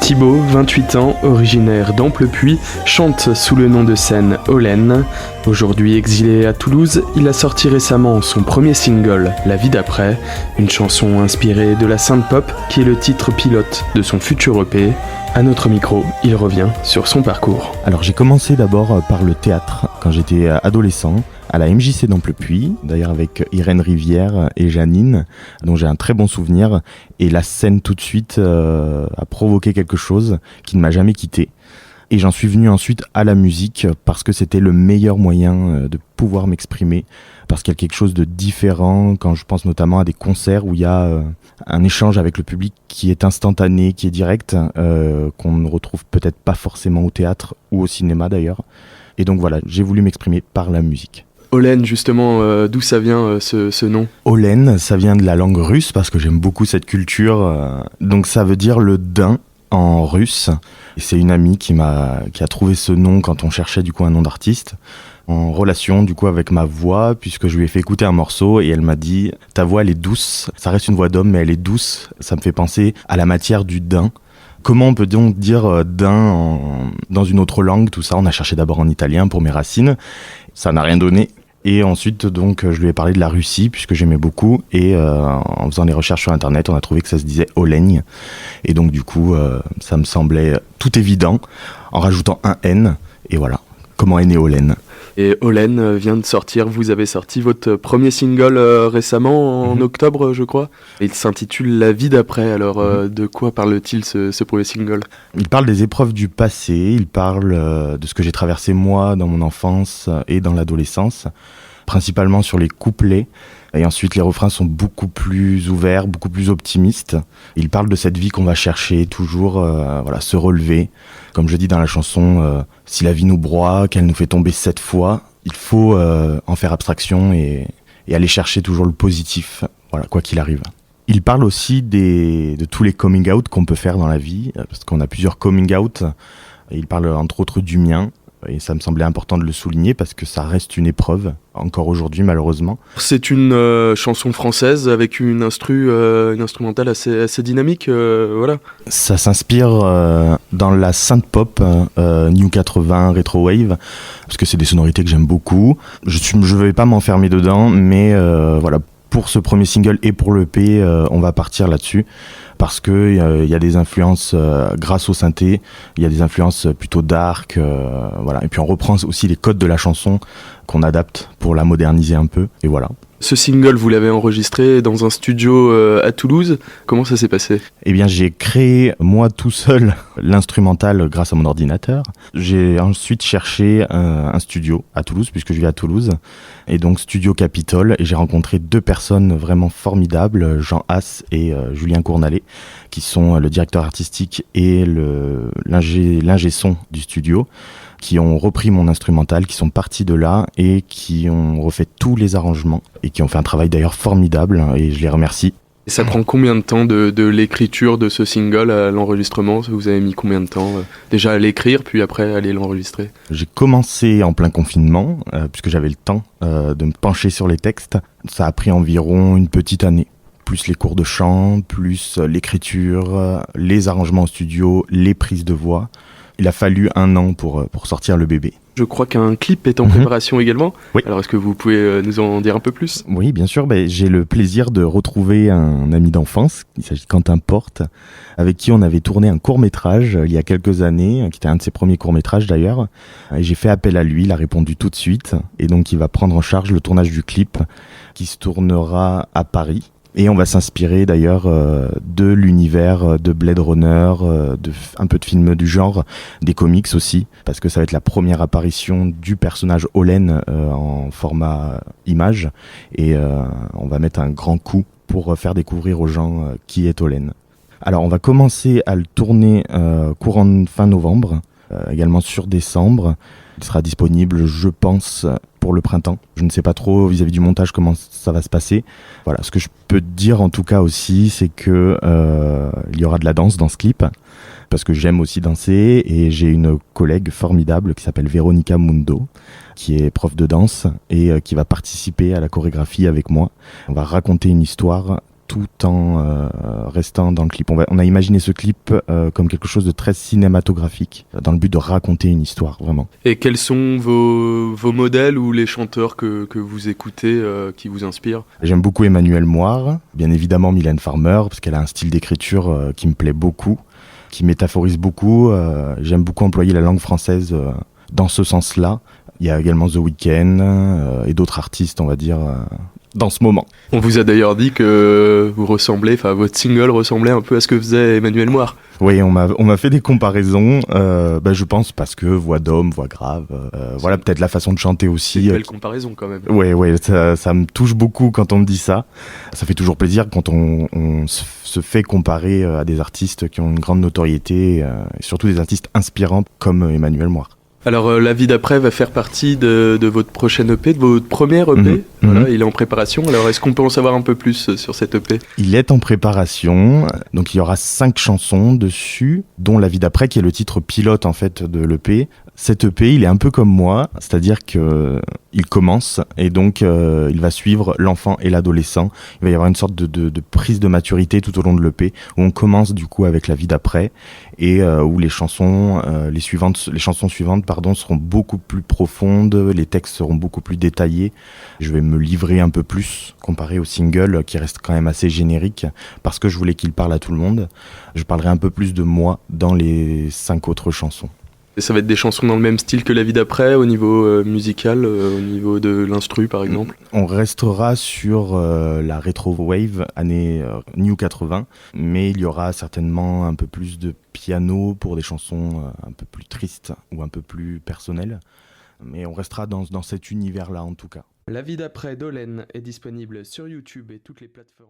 Thibaut, 28 ans, originaire d'Amplepuis, chante sous le nom de scène Olen. Aujourd'hui exilé à Toulouse, il a sorti récemment son premier single, La vie d'après, une chanson inspirée de la synth-pop qui est le titre pilote de son futur EP. À notre micro, il revient sur son parcours. Alors j'ai commencé d'abord par le théâtre quand j'étais adolescent, à la MJC d'Amplepuis, d'ailleurs avec Irène Rivière et Janine, dont j'ai un très bon souvenir. Et la scène tout de suite a provoqué quelque chose qui ne m'a jamais quitté. Et j'en suis venu ensuite à la musique parce que c'était le meilleur moyen de pouvoir m'exprimer, parce qu'il y a quelque chose de différent quand je pense notamment à des concerts où il y a un échange avec le public qui est instantané, qui est direct, qu'on ne retrouve peut-être pas forcément au théâtre ou au cinéma d'ailleurs. Et donc voilà, j'ai voulu m'exprimer par la musique. Olen, justement, d'où ça vient ce nom ? Olen, ça vient de la langue russe parce que j'aime beaucoup cette culture. Donc ça veut dire le daim en russe. Et c'est une amie qui a trouvé ce nom quand on cherchait du coup un nom d'artiste, en relation du coup avec ma voix, puisque je lui ai fait écouter un morceau et elle m'a dit « Ta voix elle est douce, ça reste une voix d'homme mais elle est douce, ça me fait penser à la matière du daim ». Comment on peut donc dire daim dans une autre langue ? Tout ça, on a cherché d'abord en italien pour mes racines, ça n'a rien donné. Et ensuite, donc, je lui ai parlé de la Russie, puisque j'aimais beaucoup. Et en faisant des recherches sur Internet, on a trouvé que ça se disait Oleń. Et donc, du coup, ça me semblait tout évident, en rajoutant un N. Et voilà, comment est né Olen. Et Olen vient de sortir, vous avez sorti votre premier single récemment, en octobre, je crois. Il s'intitule La vie d'après. Alors, de quoi parle-t-il ce premier single ? Il parle des épreuves du passé, il parle de ce que j'ai traversé moi dans mon enfance et dans l'adolescence, principalement sur les couplets. Et ensuite, les refrains sont beaucoup plus ouverts, beaucoup plus optimistes. Il parle de cette vie qu'on va chercher, toujours se relever. Comme je dis dans la chanson, si la vie nous broie, qu'elle nous fait tomber 7 fois, il faut en faire abstraction et aller chercher toujours le positif, voilà, quoi qu'il arrive. Il parle aussi de tous les coming out qu'on peut faire dans la vie, parce qu'on a plusieurs coming out. Il parle entre autres du mien. Et ça me semblait important de le souligner parce que ça reste une épreuve, encore aujourd'hui malheureusement. C'est une chanson française avec une instrumentale assez dynamique, voilà. Ça s'inspire dans la synth pop, New 80, Retro Wave, parce que c'est des sonorités que j'aime beaucoup. Je vais pas m'enfermer dedans, mais voilà, pour ce premier single et pour l'EP, on va partir là-dessus. Parce que y a des influences grâce au synthé, il y a des influences plutôt dark, voilà. Et puis on reprend aussi les codes de la chanson qu'on adapte pour la moderniser un peu, et voilà. Ce single, vous l'avez enregistré dans un studio à Toulouse. Comment ça s'est passé ? Eh bien, j'ai créé moi tout seul l'instrumental grâce à mon ordinateur. J'ai ensuite cherché un studio à Toulouse, puisque je vis à Toulouse, et donc Studio Capitole. Et j'ai rencontré 2 personnes vraiment formidables, Jean Haas et Julien Cournalet, qui sont le directeur artistique et l'ingé son du studio, qui ont repris mon instrumental, qui sont partis de là et qui ont refait tous les arrangements et qui ont fait un travail d'ailleurs formidable et je les remercie. Et ça prend combien de temps de l'écriture de ce single à l'enregistrement ? Vous avez mis combien de temps déjà à l'écrire puis après à aller l'enregistrer ? J'ai commencé en plein confinement puisque j'avais le temps de me pencher sur les textes. Ça a pris environ une petite année. Plus les cours de chant, plus l'écriture, les arrangements au studio, les prises de voix. Il a fallu 1 an pour sortir le bébé. Je crois qu'un clip est en préparation également. Oui. Alors est-ce que vous pouvez nous en dire un peu plus ? Oui, bien sûr. J'ai le plaisir de retrouver un ami d'enfance. Il s'agit de Quentin Porte, avec qui on avait tourné un court-métrage il y a quelques années, qui était un de ses premiers courts-métrages d'ailleurs. Et j'ai fait appel à lui, il a répondu tout de suite. Et donc il va prendre en charge le tournage du clip qui se tournera à Paris. Et on va s'inspirer d'ailleurs de l'univers de Blade Runner, un peu de films du genre, des comics aussi, parce que ça va être la première apparition du personnage Olen en format image, et on va mettre un grand coup pour faire découvrir aux gens qui est Olen. Alors on va commencer à le tourner courant fin novembre, également sur décembre. Il sera disponible, je pense, pour le printemps. Je ne sais pas trop vis-à-vis du montage comment ça va se passer. Voilà, ce que je peux te dire en tout cas aussi, c'est que il y aura de la danse dans ce clip, parce que j'aime aussi danser et j'ai une collègue formidable qui s'appelle Véronica Mundo, qui est prof de danse et qui va participer à la chorégraphie avec moi. On va raconter une histoire tout en restant dans le clip. On a imaginé ce clip comme quelque chose de très cinématographique, dans le but de raconter une histoire, vraiment. Et quels sont vos modèles ou les chanteurs que vous écoutez qui vous inspirent ? J'aime beaucoup Emmanuelle Moire, bien évidemment Mylène Farmer, parce qu'elle a un style d'écriture qui me plaît beaucoup, qui métaphorise beaucoup. J'aime beaucoup employer la langue française dans ce sens-là. Il y a également The Weeknd et d'autres artistes, on va dire, dans ce moment. On vous a d'ailleurs dit que votre single ressemblait un peu à ce que faisait Emmanuelle Moire. Oui, on m'a fait des comparaisons, je pense parce que voix d'homme, voix grave, voilà, peut-être la façon de chanter aussi. C'est une belle comparaison quand même. Ouais, ça me touche beaucoup quand on me dit ça. Ça fait toujours plaisir quand on se fait comparer à des artistes qui ont une grande notoriété, et surtout des artistes inspirants comme Emmanuelle Moire. Alors, La vie d'après va faire partie de votre prochaine EP, de votre première EP. Voilà, il est en préparation. Alors, est-ce qu'on peut en savoir un peu plus sur cette EP ? Il est en préparation. Donc, il y aura 5 chansons dessus, dont La vie d'après, qui est le titre pilote, en fait, de l'EP. Cet EP, il est un peu comme moi, c'est-à-dire que il commence et donc il va suivre l'enfant et l'adolescent. Il va y avoir une sorte de prise de maturité tout au long de l'EP où on commence du coup avec La vie d'après et où les chansons suivantes seront beaucoup plus profondes, les textes seront beaucoup plus détaillés. Je vais me livrer un peu plus comparé au single qui reste quand même assez générique parce que je voulais qu'il parle à tout le monde. Je parlerai un peu plus de moi dans les 5 autres chansons. Et ça va être des chansons dans le même style que La vie d'après, au niveau musical, au niveau de l'instru par exemple ? On restera sur la retro wave, année New 80, mais il y aura certainement un peu plus de piano pour des chansons un peu plus tristes ou un peu plus personnelles. Mais on restera dans cet univers-là en tout cas. La vie d'après d'Olène est disponible sur YouTube et toutes les plateformes.